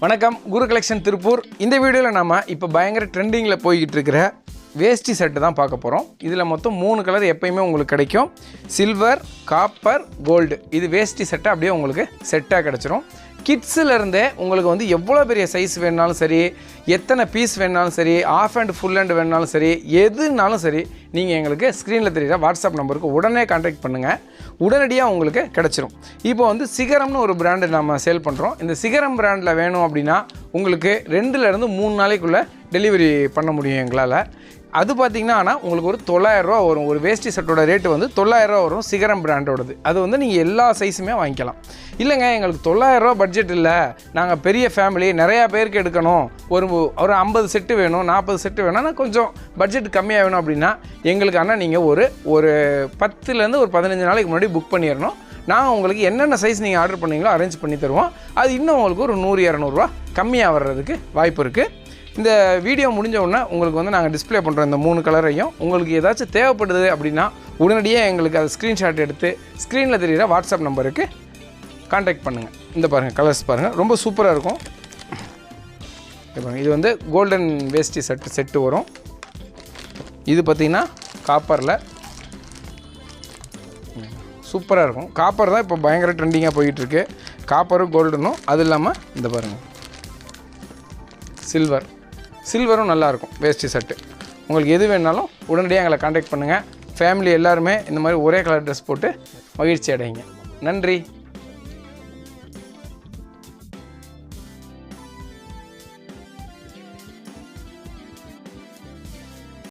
வணக்கம், குரு கலெக்ஷன் திருப்பூர். இந்த வீடியோவில் நம்ம இப்போ பயங்கர ட்ரெண்டிங்கில் போய்கிட்டு இருக்கிற வேஷ்டி செட்டு தான் பார்க்க போகிறோம். இதில் மொத்தம் 3 கலர் எப்பயுமே உங்களுக்கு கிடைக்கும். Silver, copper, gold. இது வேஷ்டி செட்டை அப்படியே உங்களுக்கு செட்டாக கிடச்சிரும். கிட்ஸிலேருந்தே உங்களுக்கு வந்து எவ்வளோ பெரிய சைஸ் வேணுனாலும் சரி, எத்தனை பீஸ் வேணுனாலும் சரி, ஆஃப் அண்ட் ஃபுல் அண்ட் வேணுனாலும் சரி, எதுனாலும் சரி, நீங்கள் எங்களுக்கு ஸ்க்ரீனில் தெரியுற வாட்ஸ்அப் நம்பருக்கு உடனே கான்டாக்ட் பண்ணுங்கள். உடனடியாக உங்களுக்கு கிடச்சிரும். இப்போ வந்து சிகரம்னு ஒரு பிராண்டு நம்ம சேல் பண்ணுறோம். இந்த சிகரம் பிராண்டில் வேணும் அப்படின்னா உங்களுக்கு 2லேருந்து 3 நாளைக்குள்ளே டெலிவரி பண்ண முடியும் எங்களால். அது பார்த்திங்கன்னா ஆனால் உங்களுக்கு ஒரு 900 ரூபா வரும். ஒரு வேஷ்டி செட்டோட ரேட்டு வந்து 900 ரூபா வரும். சிகரம் பிராண்டோடது. அது வந்து நீங்கள் எல்லா சைஸுமே வாங்கிக்கலாம். இல்லைங்க, எங்களுக்கு 900 ரூபா பட்ஜெட் இல்லை, நாங்கள் பெரிய ஃபேமிலி, நிறையா பேருக்கு எடுக்கணும், ஒரு 50 செட்டு வேணும், 40 செட்டு வேணும்னா கொஞ்சம் பட்ஜெட் கம்மியாக வேணும் அப்படின்னா எங்களுக்கு ஆனால் நீங்கள் ஒரு 10லேருந்து ஒரு 15 நாளைக்கு முன்னாடி புக் பண்ணிடணும். நாங்கள் உங்களுக்கு என்னென்ன சைஸ் நீங்கள் ஆர்டர் பண்ணீங்களோ அரேஞ்ச் பண்ணி தருவோம். அது இன்னும் உங்களுக்கு ஒரு 100-200 ரூபா கம்மியாக வர்றதுக்கு வாய்ப்பு இருக்குது. இந்த வீடியோ முடிஞ்ச உடனே உங்களுக்கு வந்து நாங்கள் டிஸ்பிளே பண்ணுறோம் இந்த 3 கலரையும். உங்களுக்கு ஏதாச்சும் தேவைப்படுது அப்படின்னா உடனடியாக எங்களுக்கு அதை ஸ்க்ரீன்ஷாட் எடுத்து ஸ்க்ரீனில் தெரிகிற வாட்ஸ்அப் நம்பருக்கு கான்டாக்ட் பண்ணுங்கள். இந்த பாருங்கள், கலர்ஸ் பாருங்கள், ரொம்ப சூப்பராக இருக்கும். இது வந்து கோல்டன் வேஷ்டி செட்டு வரும். இது பார்த்திங்கன்னா காப்பரில் சூப்பராக இருக்கும். காப்பர் தான் இப்போ பயங்கர ட்ரெண்டிங்காக போயிட்டுருக்கு. காப்பரும் கோல்டனும். அது இல்லாமல் இந்த பாருங்கள் சில்வரும் நல்லாயிருக்கும் வேஷ்டி செட்டு. உங்களுக்கு எது வேணாலும் உடனடியாக எங்களை கான்டாக்ட் பண்ணுங்கள். ஃபேமிலி எல்லாருமே இந்த மாதிரி ஒரே கலர் ட்ரெஸ் போட்டு மகிழ்ச்சி அடைங்க. நன்றி.